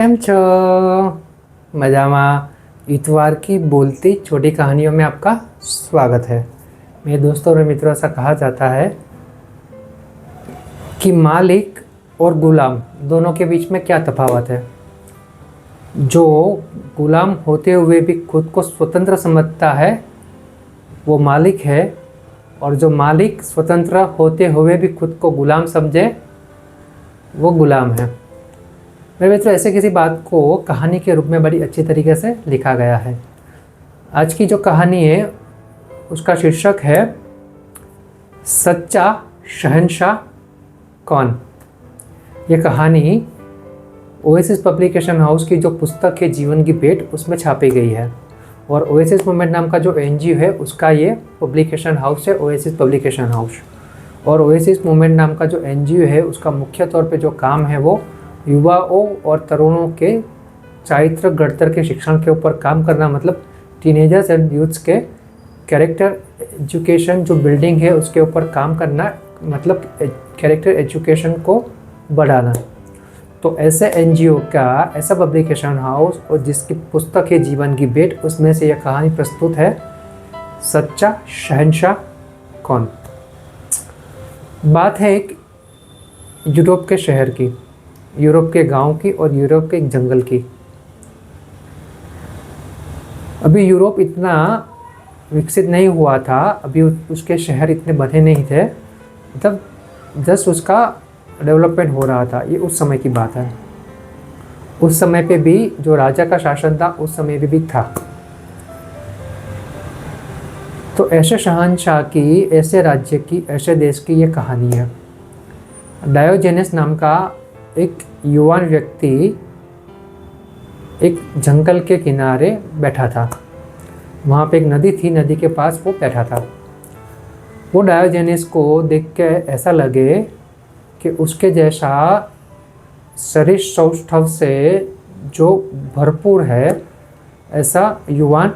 કેમ છો? मजामा। इतवार की बोलती छोटी कहानियों में आपका स्वागत है। मेरे दोस्तों और मित्रों, ऐसा कहा जाता है कि मालिक और गुलाम दोनों के बीच में क्या तफावत है। जो गुलाम होते हुए भी खुद को स्वतंत्र समझता है वो मालिक है, और जो मालिक स्वतंत्र होते हुए भी खुद को गुलाम समझे वो गुलाम है। मेरे मित्रों, ऐसे किसी बात को कहानी के रूप में बड़ी अच्छी तरीके से लिखा गया है। आज की जो कहानी है उसका शीर्षक है सच्चा शहंशाह कौन। ये कहानी ओएसिस पब्लिकेशन हाउस की जो पुस्तक है जीवन की भेंट, उसमें छापी गई है। और ओएसिस मूवमेंट नाम का जो एनजीओ है उसका ये पब्लिकेशन हाउस है, ओएसिस पब्लिकेशन हाउस। और ओएसिस मूवमेंट नाम का जो एनजीओ है उसका मुख्य तौर पे जो काम है वो युवाओं और तरुणों के चारित्र गढ़तर के शिक्षण के ऊपर काम करना, मतलब टीनेजर्स एंड यूथ्स के कैरेक्टर एजुकेशन जो बिल्डिंग है उसके ऊपर काम करना, मतलब कैरेक्टर एजुकेशन को बढ़ाना। तो ऐसे एनजीओ का ऐसा पब्लिकेशन हाउस और जिसकी पुस्तक है जीवन की भेंट, उसमें से यह कहानी प्रस्तुत है सच्चा शहंशाह कौन। बात है एक यूरोप के शहर की, यूरोप के गांव की और यूरोप के एक जंगल की। अभी यूरोप इतना विकसित नहीं हुआ था, अभी उसके शहर इतने बने नहीं थे, मतलब जस्ट उसका डेवलपमेंट हो रहा था। ये उस समय की बात है। उस समय पे भी जो राजा का शासन था उस समय पे भी था। तो ऐसे शहंशाह की, ऐसे राज्य की, ऐसे देश की ये कहानी है। डायोजेनस नाम का एक युवान व्यक्ति एक जंगल के किनारे बैठा था। वहाँ पे एक नदी थी, नदी के पास वो बैठा था। वो डायोजेनस को देख के ऐसा लगे कि उसके जैसा शरीर सौष्ठव से जो भरपूर है ऐसा युवान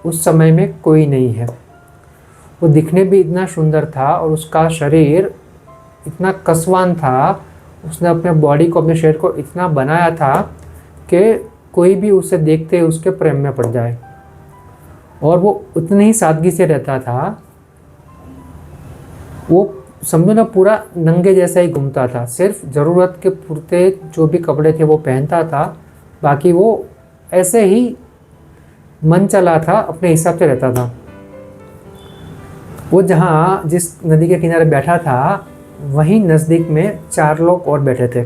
उस समय में कोई नहीं है। वो दिखने भी इतना सुंदर था और उसका शरीर इतना कसवान था, उसने अपने बॉडी को, अपने शरीर को इतना बनाया था कि कोई भी उसे देखते उसके प्रेम में पड़ जाए। और वो उतनी ही सादगी से रहता था। वो समझो ना पूरा नंगे जैसा ही घूमता था, सिर्फ ज़रूरत के पुरते जो भी कपड़े थे वो पहनता था, बाकी वो ऐसे ही मन चला था, अपने हिसाब से रहता था। वो जहाँ जिस नदी के किनारे बैठा था वहीं नज़दीक में 4 लोग और बैठे थे।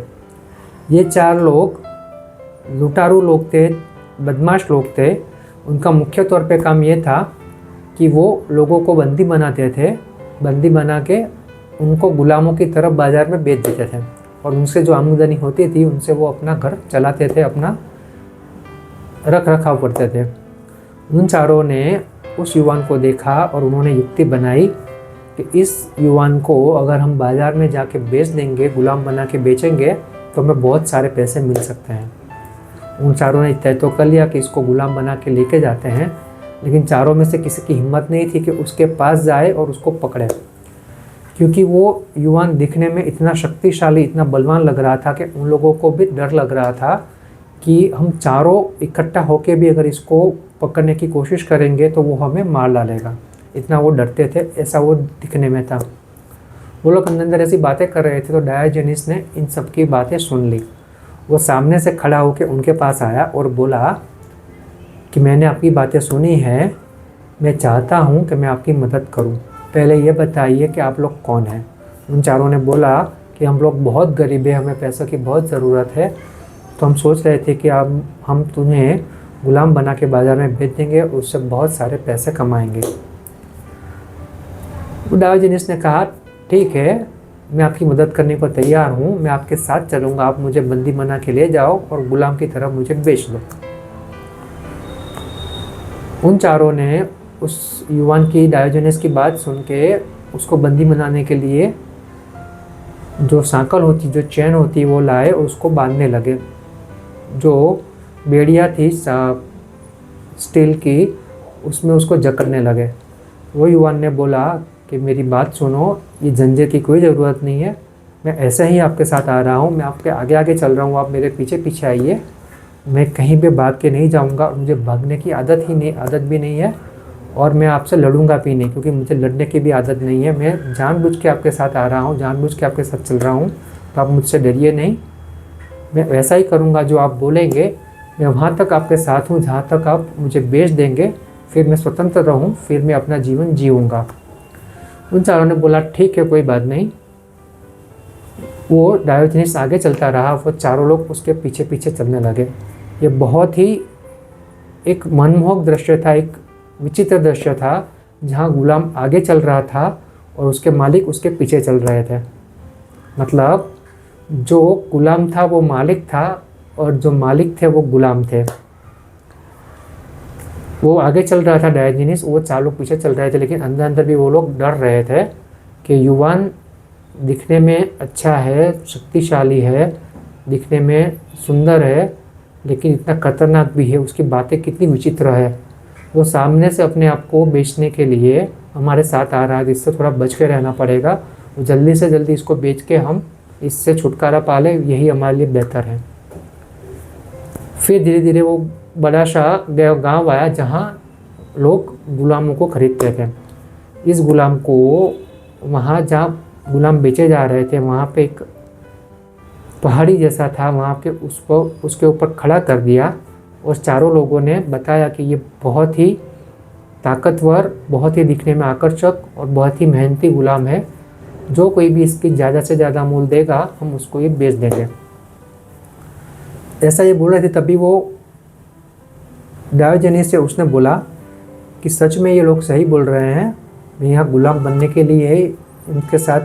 ये 4 लोग लुटारू लोग थे, बदमाश लोग थे। उनका मुख्य तौर पे काम ये था कि वो लोगों को बंदी बनाते थे, बंदी बना के उनको गुलामों की तरफ बाज़ार में बेच देते थे, और उनसे जो आमदनी होती थी उनसे वो अपना घर चलाते थे, अपना रख रखाव करते थे। उन चारों ने उस युवान को देखा और उन्होंने युक्ति बनाई कि इस युवान को अगर हम बाज़ार में जाके बेच देंगे, गुलाम बना के बेचेंगे, तो हमें बहुत सारे पैसे मिल सकते हैं। उन चारों ने तय तो कर लिया कि इसको गुलाम बना के लेके जाते हैं, लेकिन चारों में से किसी की हिम्मत नहीं थी कि उसके पास जाए और उसको पकड़े, क्योंकि वो युवान दिखने में इतना शक्तिशाली, इतना बलवान लग रहा था कि उन लोगों को भी डर लग रहा था कि हम चारों इकट्ठा होके भी अगर इसको पकड़ने की कोशिश करेंगे तो वो हमें मार डालेगा। इतना वो डरते थे, ऐसा वो दिखने में था। वो लोग अंदर अंदर ऐसी बातें कर रहे थे, तो डायोजेनस ने इन सब की बातें सुन ली। वो सामने से खड़ा होकर उनके पास आया और बोला कि मैंने आपकी बातें सुनी है, मैं चाहता हूँ कि मैं आपकी मदद करूँ। पहले ये बताइए कि आप लोग कौन हैं। उन चारों ने बोला कि हम लोग बहुत गरीब हैं, हमें पैसों की बहुत ज़रूरत है, तो हम सोच रहे थे कि अब हम तुम्हें गुलाम बना के बाज़ार में बेच देंगे, उससे बहुत सारे पैसे कमाएंगे। डायोजेनस ने कहा ठीक है, मैं आपकी मदद करने को तैयार हूँ, मैं आपके साथ चलूँगा, आप मुझे बंदी बना के ले जाओ और गुलाम की तरफ मुझे बेच दो। उन चारों ने उस युवान की, डायोजेनस की बात सुन के उसको बंदी बनाने के लिए जो सांकल होती, जो चैन होती वो लाए और उसको बांधने लगे। जो बेड़िया थी स्टील की, उसमें उसको जकड़ने लगे। वो युवान ने बोला कि मेरी बात सुनो, ये जंजीर की कोई ज़रूरत नहीं है, मैं ऐसे ही आपके साथ आ रहा हूँ, मैं आपके आगे आगे चल रहा हूँ, आप मेरे पीछे पीछे आइए। मैं कहीं भी भाग के नहीं जाऊँगा, मुझे भागने की आदत भी नहीं है, और मैं आपसे लड़ूंगा भी नहीं, क्योंकि मुझे लड़ने की भी आदत नहीं है। मैं जानबूझ के आपके साथ आ रहा हूँ, जानबूझ के आपके साथ चल रहा हूँ, तो आप मुझसे डरिए नहीं। मैं वैसा ही करूँगा जो आप बोलेंगे। मैं वहाँ तक आपके साथ हूँ जहाँ तक आप मुझे बेच देंगे, फिर मैं स्वतंत्र रहूँ, फिर मैं अपना जीवन जीऊँगा। उन चारों ने बोला ठीक है, कोई बात नहीं। वो डायोजनीस आगे चलता रहा, वो चारों लोग उसके पीछे पीछे चलने लगे। ये बहुत ही एक मनमोहक दृश्य था, एक विचित्र दृश्य था, जहाँ गुलाम आगे चल रहा था और उसके मालिक उसके पीछे चल रहे थे। मतलब जो गुलाम था वो मालिक था, और जो मालिक थे वो गुलाम थे। वो आगे चल रहा था डायोजनीस, वो चार लोग पीछे चल रहे थे, लेकिन अंदर अंदर भी वो लोग डर रहे थे कि युवान दिखने में अच्छा है, शक्तिशाली है, दिखने में सुंदर है, लेकिन इतना खतरनाक भी है, उसकी बातें कितनी विचित्र है। वो सामने से अपने आप को बेचने के लिए हमारे साथ आ रहा है, इससे थोड़ा बच के रहना पड़ेगा। वो जल्दी से जल्दी इसको बेच के हम इससे छुटकारा पा लें, यही हमारे लिए बेहतर है। फिर धीरे धीरे वो बड़ा सा गांव आया जहाँ लोग गुलामों को खरीदते थे। इस गुलाम को वहाँ जहाँ गुलाम बेचे जा रहे थे, वहाँ पे एक पहाड़ी जैसा था, वहाँ पे उसको उसके ऊपर खड़ा कर दिया, और चारों लोगों ने बताया कि ये बहुत ही ताकतवर, बहुत ही दिखने में आकर्षक और बहुत ही मेहनती गुलाम है। जो कोई भी इसकी ज़्यादा से ज़्यादा मूल्य देगा, हम उसको ये बेच देंगे। ऐसा ये बोल रहे थे, तभी वो डायोजनीस से उसने बोला कि सच में ये लोग सही बोल रहे हैं, मैं यहाँ गुलाम बनने के लिए ही उनके साथ,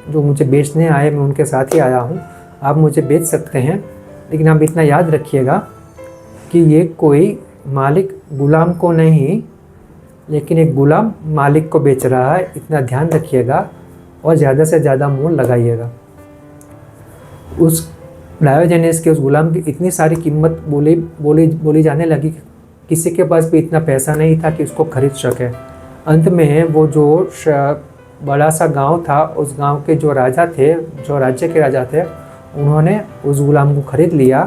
जो मुझे बेचने आए, मैं उनके साथ ही आया हूँ। आप मुझे बेच सकते हैं, लेकिन आप इतना याद रखिएगा कि ये कोई मालिक गुलाम को नहीं, लेकिन एक गुलाम मालिक को बेच रहा है। इतना ध्यान रखिएगा और ज़्यादा से ज़्यादा मूल्य लगाइएगा। उस डायोजनीस के उस गुलाम की इतनी सारी कीमत बोली जाने लगी कि किसी के पास भी इतना पैसा नहीं था कि उसको खरीद सके। अंत में वो जो बड़ा सा गांव था, उस गांव के जो राजा थे, जो राज्य के राजा थे, उन्होंने उस गुलाम को खरीद लिया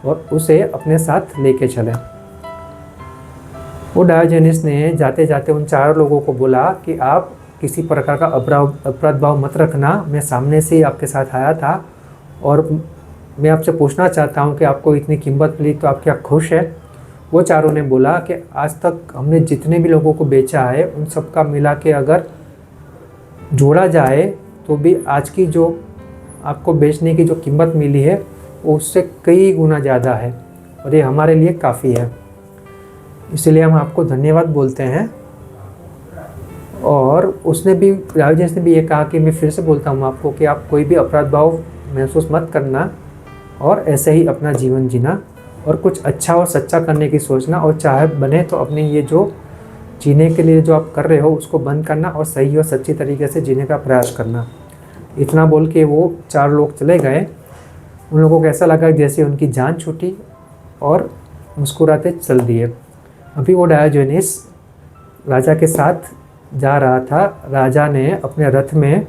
और उसे अपने साथ लेके चले। वो डायोजनीस ने जाते जाते उन चार लोगों को बोला कि आप किसी प्रकार का अपराध भाव मत रखना, मैं सामने से ही आपके साथ आया था, और मैं आपसे पूछना चाहता हूँ कि आपको इतनी कीमत मिली तो आप क्या खुश है? वो चारों ने बोला कि आज तक हमने जितने भी लोगों को बेचा है, उन सब का मिला के अगर जोड़ा जाए तो भी आज की जो आपको बेचने की जो कीमत मिली है, वो उससे कई गुना ज़्यादा है, और ये हमारे लिए काफ़ी है। इसलिए हम आपको धन्यवाद बोलते हैं। और उसने भी, डायोजनीस ने भी ये कहा कि मैं फिर से बोलता हूँ आपको कि आप कोई भी अपराध भाव महसूस मत करना, और ऐसे ही अपना जीवन जीना, और कुछ अच्छा और सच्चा करने की सोचना, और चाहे बने तो अपने ये जो जीने के लिए जो आप कर रहे हो उसको बंद करना, और सही और सच्ची तरीके से जीने का प्रयास करना। इतना बोल के वो चार लोग चले गए। उन लोगों को ऐसा लगा जैसे उनकी जान छूटी, और मुस्कुराते चल दिए। अभी वो डायोजनीस राजा के साथ जा रहा था। राजा ने अपने रथ में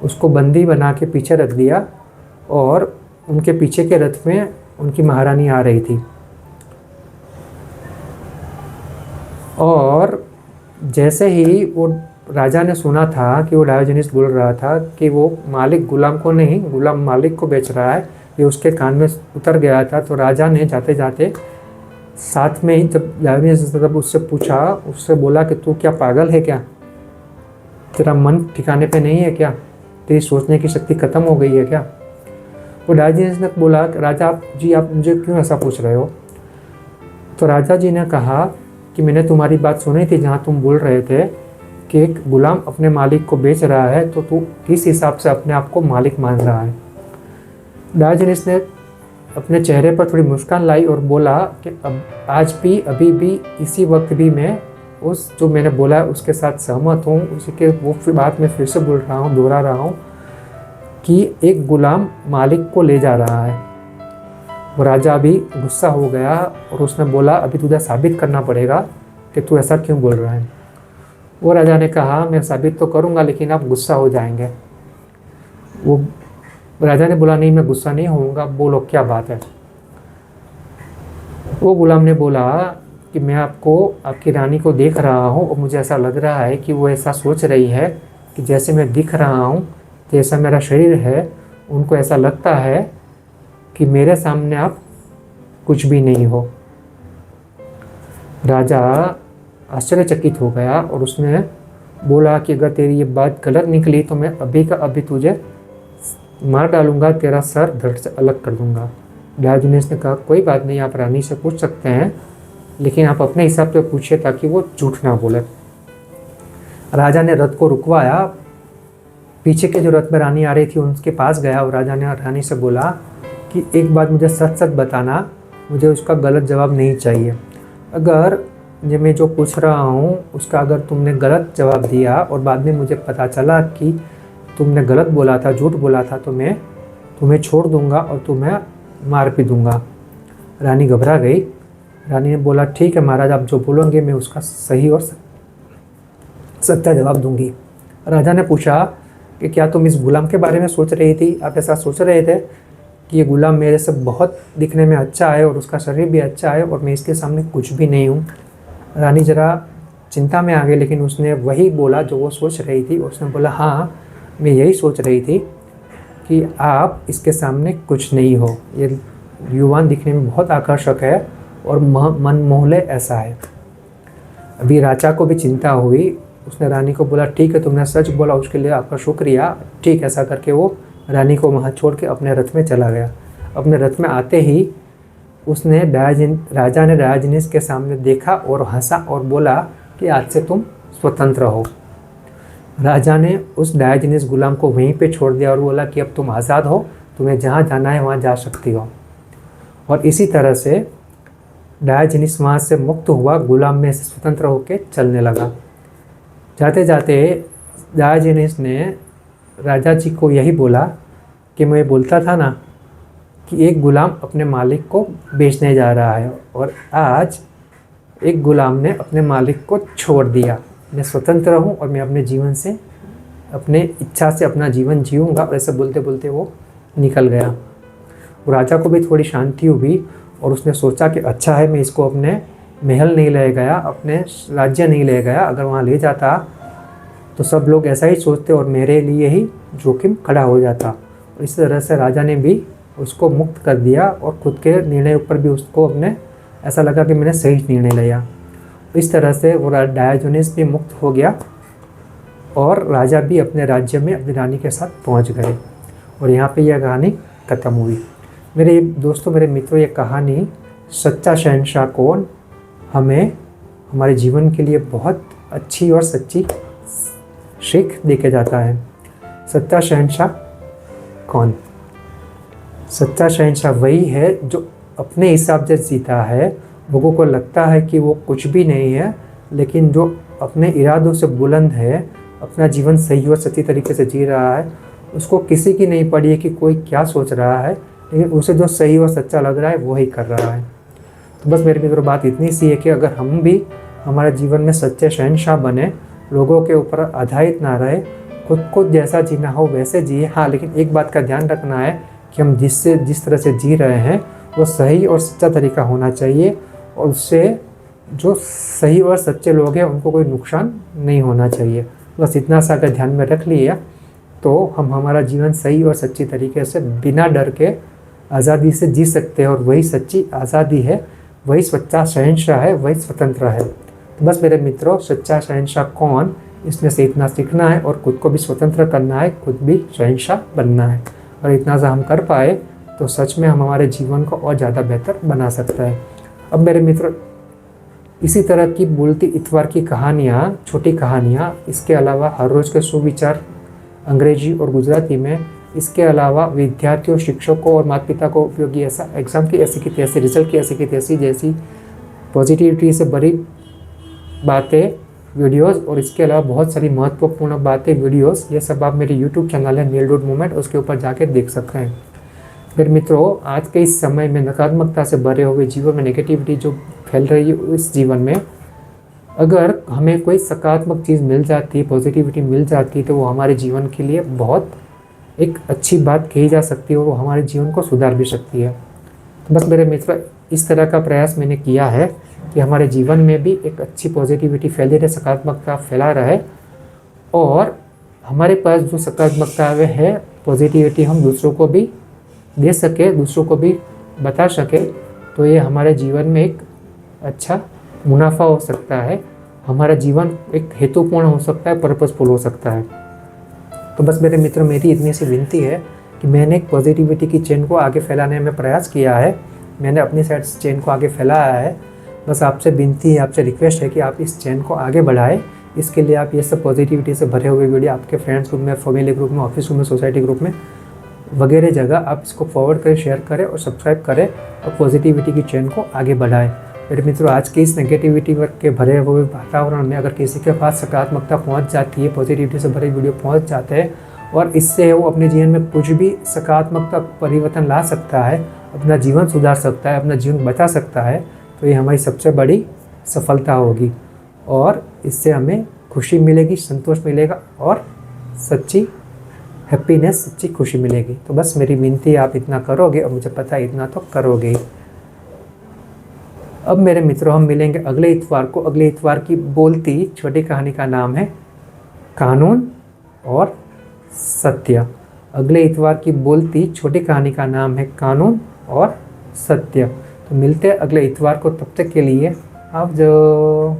उसको बंदी बना के पीछे रख दिया, और उनके पीछे के रथ में उनकी महारानी आ रही थी। और जैसे ही वो राजा ने सुना था कि वो डायोजनीस बोल रहा था कि वो मालिक गुलाम को नहीं, गुलाम मालिक को बेच रहा है, ये उसके कान में उतर गया था। तो राजा ने जाते जाते साथ में ही, जब डायोजनीस ने उससे पूछा, उससे बोला कि तू क्या पागल है क्या? तेरा मन ठिकाने पे नहीं है क्या? तेरी सोचने की शक्ति खत्म हो गई है क्या? तो डायोजनीस ने बोला, राजा जी आप मुझे क्यों ऐसा पूछ रहे हो? तो राजा जी ने कहा कि मैंने तुम्हारी बात सुनी थी, जहाँ तुम बोल रहे थे कि एक गुलाम अपने मालिक को बेच रहा है, तो तू किस हिसाब से अपने आप को मालिक मान रहा है? डायोजनीस ने अपने चेहरे पर थोड़ी मुस्कान लाई और बोला कि अब आज भी, अभी भी, इसी वक्त भी मैं उस जो मैंने बोला है उसके साथ सहमत हूँ। उसी के वो बात मैं फिर से बोल रहा हूँ, दोहरा रहा हूँ कि एक गुलाम मालिक को ले जा रहा है। वो राजा भी गुस्सा हो गया और उसने बोला, अभी तुझे साबित करना पड़ेगा कि तू ऐसा क्यों बोल रहा है। वो राजा ने कहा, मैं साबित तो करूँगा, लेकिन आप गुस्सा हो जाएंगे। वो राजा ने बोला, नहीं मैं गुस्सा नहीं होऊंगा, बोलो क्या बात है। वो गुलाम ने बोला कि मैं आपकी रानी को देख रहा हूँ और मुझे ऐसा लग रहा है कि वो ऐसा सोच रही है कि जैसे मैं दिख रहा हूँ, जैसा मेरा शरीर है, उनको ऐसा लगता है कि मेरे सामने आप कुछ भी नहीं हो। राजा आश्चर्यचकित हो गया और उसने बोला कि अगर तेरी ये बात गलत निकली तो मैं अभी का अभी तुझे मार डालूंगा, तेरा सर धड़ से अलग कर दूंगा। डायोजनीस ने कहा, कोई बात नहीं, आप रानी से पूछ सकते हैं, लेकिन आप अपने हिसाब से पूछिए ताकि वो झूठ ना बोले। राजा ने रथ को रुकवाया, पीछे के जो रथ में रानी आ रही थी उनके पास गया और राजा ने रानी से बोला कि एक बात मुझे सच सच बताना, मुझे उसका गलत जवाब नहीं चाहिए। अगर मैं जो पूछ रहा हूँ उसका अगर तुमने गलत जवाब दिया और बाद में मुझे पता चला कि तुमने गलत बोला था, झूठ बोला था, तो मैं तुम्हें छोड़ दूंगा और तुम्हें मार भी दूंगा। रानी घबरा गई। रानी ने बोला, ठीक है महाराज, आप जो बोलोगे मैं उसका सही और सच्चा जवाब दूंगी। राजा ने पूछा कि क्या तुम इस गुलाम के बारे में सोच रही थी? आप ऐसा सोच रहे थे कि ये गुलाम मेरे से बहुत दिखने में अच्छा है और उसका शरीर भी अच्छा है और मैं इसके सामने कुछ भी नहीं हूँ? रानी जरा चिंता में आ गई, लेकिन उसने वही बोला जो वो सोच रही थी। उसने बोला, हाँ मैं यही सोच रही थी कि आप इसके सामने कुछ नहीं हो। ये युवान दिखने में बहुत आकर्षक है और मन मोहले ऐसा है। अभी राजा को भी चिंता हुई। उसने रानी को बोला, ठीक है तुमने सच बोला, उसके लिए आपका शुक्रिया। ठीक, ऐसा करके वो रानी को वहाँ छोड़ के अपने रथ में चला गया। अपने रथ में आते ही उसने राजा ने डायोजनीस के सामने देखा और हंसा और बोला कि आज से तुम स्वतंत्र हो। राजा ने उस डायोजनीस गुलाम को वहीं पे छोड़ दिया और बोला कि अब तुम आज़ाद हो, तुम्हें जहाँ जाना है वहाँ जा सकती हो। और इसी तरह से डायोजनीस वहाँ से मुक्त हुआ, गुलाम में से स्वतंत्र होकर चलने लगा। जाते जाते डायोजनीस ने राजा जी को यही बोला कि मैं बोलता था ना कि एक गुलाम अपने मालिक को बेचने जा रहा है और आज एक गुलाम ने अपने मालिक को छोड़ दिया। मैं स्वतंत्र हूँ और मैं अपने जीवन से, अपने इच्छा से अपना जीवन जीऊँगा। और ऐसे बोलते बोलते वो निकल गया। राजा को भी थोड़ी शांति हुई और उसने सोचा कि अच्छा है मैं इसको अपने महल नहीं ले गया, अपने राज्य नहीं ले गया। अगर वहाँ ले जाता तो सब लोग ऐसा ही सोचते और मेरे लिए ही जोखिम खड़ा हो जाता। और इस तरह से राजा ने भी उसको मुक्त कर दिया और खुद के निर्णय ऊपर भी उसको अपने ऐसा लगा कि मैंने सही निर्णय लिया। इस तरह से वो डायोजनीस भी मुक्त हो गया और राजा भी अपने राज्य में अपनी रानी के साथ पहुंच गए। और यहाँ पे यह कहानी ख़त्म हुई। मेरे दोस्तों, मेरे मित्रों, ये कहानी सच्चा शहंशाह कौन हमें हमारे जीवन के लिए बहुत अच्छी और सच्ची सीख देके जाता है। सच्चा शहंशाह कौन? सच्चा शहंशाह वही है जो अपने हिसाब से जीता है। लोगों को लगता है कि वो कुछ भी नहीं है, लेकिन जो अपने इरादों से बुलंद है, अपना जीवन सही और सच्ची तरीके से जी रहा है, उसको किसी की नहीं पड़ी है कि कोई क्या सोच रहा है, लेकिन उसे जो सही और सच्चा लग रहा है वो ही कर रहा है। तो बस मेरे मित्रों, बात इतनी सी है कि अगर हम भी हमारे जीवन में सच्चे शहंशाह बने, लोगों के ऊपर आधारित ना रहे, खुद को जैसा जीना हो वैसे जिए। हाँ, लेकिन एक बात का ध्यान रखना है कि हम जिस तरह से जी रहे हैं वो सही और सच्चा तरीका होना चाहिए और उससे जो सही और सच्चे लोग हैं उनको कोई नुकसान नहीं होना चाहिए। बस इतना सा अगर ध्यान में रख लिया तो हम हमारा जीवन सही और सच्ची तरीके से बिना डर के आज़ादी से जी सकते हैं। और वही सच्ची आज़ादी है, वही सच्चा शहंशाह है, वही स्वतंत्र है। तो बस मेरे मित्रों, सच्चा शहंशाह कौन, इसमें से इतना सीखना है और खुद को भी स्वतंत्र करना है, खुद भी शहंशाह बनना है। और इतना सा हम कर पाए तो सच में हम हमारे जीवन को और ज़्यादा बेहतर बना सकता है। अब मेरे मित्रों, इसी तरह की बोलती इतवार की कहानियाँ, छोटी कहानियाँ, इसके अलावा हर रोज़ के सुविचार अंग्रेजी और गुजराती में, इसके अलावा विद्यार्थियों, शिक्षकों और माता पिता को उपयोगी ऐसा एग्ज़ाम की ऐसी की तैसी, रिजल्ट की ऐसी की तैसी जैसी पॉजिटिविटी से भरी बातें, वीडियोस और इसके अलावा बहुत सारी महत्वपूर्ण बातें, वीडियोस, ये सब आप मेरे यूट्यूब चैनल है नील डॉट मूवमेंट, उसके ऊपर जाके देख सकते हैं। फिर मित्रों, आज के इस समय में नकारात्मकता से भरे हुए जीवन में, नेगेटिविटी जो फैल रही है इस जीवन में, अगर हमें कोई सकारात्मक चीज़ मिल जाती है, पॉजिटिविटी मिल जाती है, तो वो हमारे जीवन के लिए बहुत एक अच्छी बात कही जा सकती है और वो हमारे जीवन को सुधार भी सकती है। तो बस मेरे मित्र, इस तरह का प्रयास मैंने किया है कि हमारे जीवन में भी एक अच्छी पॉजिटिविटी फैली रहे, सकारात्मकता फैला रहे, और हमारे पास जो सकारात्मकता है, पॉजिटिविटी, हम दूसरों को भी दे सके, दूसरों को भी बता सके, तो ये हमारे जीवन में एक अच्छा मुनाफा हो सकता है, हमारा जीवन एक हेतुपूर्ण हो सकता है, पर्पसफुल हो सकता है। तो बस मेरे मित्र, मेरी इतनी सी विनती है कि मैंने एक पॉजिटिविटी की चेन को आगे फैलाने में प्रयास किया है, मैंने अपनी साइड से चेन को आगे फैलाया है। बस आपसे विनती है, आपसे रिक्वेस्ट है कि आप इस चेन को आगे बढ़ाएं। इसके लिए आप ये सब पॉजिटिविटी से भरे हुए वीडियो आपके फ्रेंड्स ग्रुप में, फैमिली ग्रुप में, ऑफिस ग्रुप में, सोसाइटी ग्रुप में वगैरह जगह आप इसको फॉरवर्ड करें, शेयर करें और सब्सक्राइब करें और पॉजिटिविटी की चेन को आगे बढ़ाएं। मेरे मित्रों, आज के इस नेगेटिविटी के भरे हुए वातावरण में अगर किसी के पास सकारात्मकता पहुंच जाती है, पॉजिटिविटी से भरे वीडियो पहुंच जाते हैं और इससे वो अपने जीवन में कुछ भी सकारात्मकता परिवर्तन ला सकता है, अपना जीवन सुधार सकता है, अपना जीवन बचा सकता है, तो ये हमारी सबसे बड़ी सफलता होगी और इससे हमें खुशी मिलेगी, संतोष मिलेगा और सच्ची हैप्पीनेस, सच्ची खुशी मिलेगी। तो बस मेरी विनती, आप इतना करोगे और मुझे पता है इतना तो करोगे ही। अब मेरे मित्रों, हम मिलेंगे अगले इतवार को। अगले इतवार की बोलती छोटी कहानी का नाम है कानून और सत्य। अगले इतवार की बोलती छोटी कहानी का नाम है कानून और सत्य। तो मिलते हैं अगले इतवार को, तब तक के लिए आप जो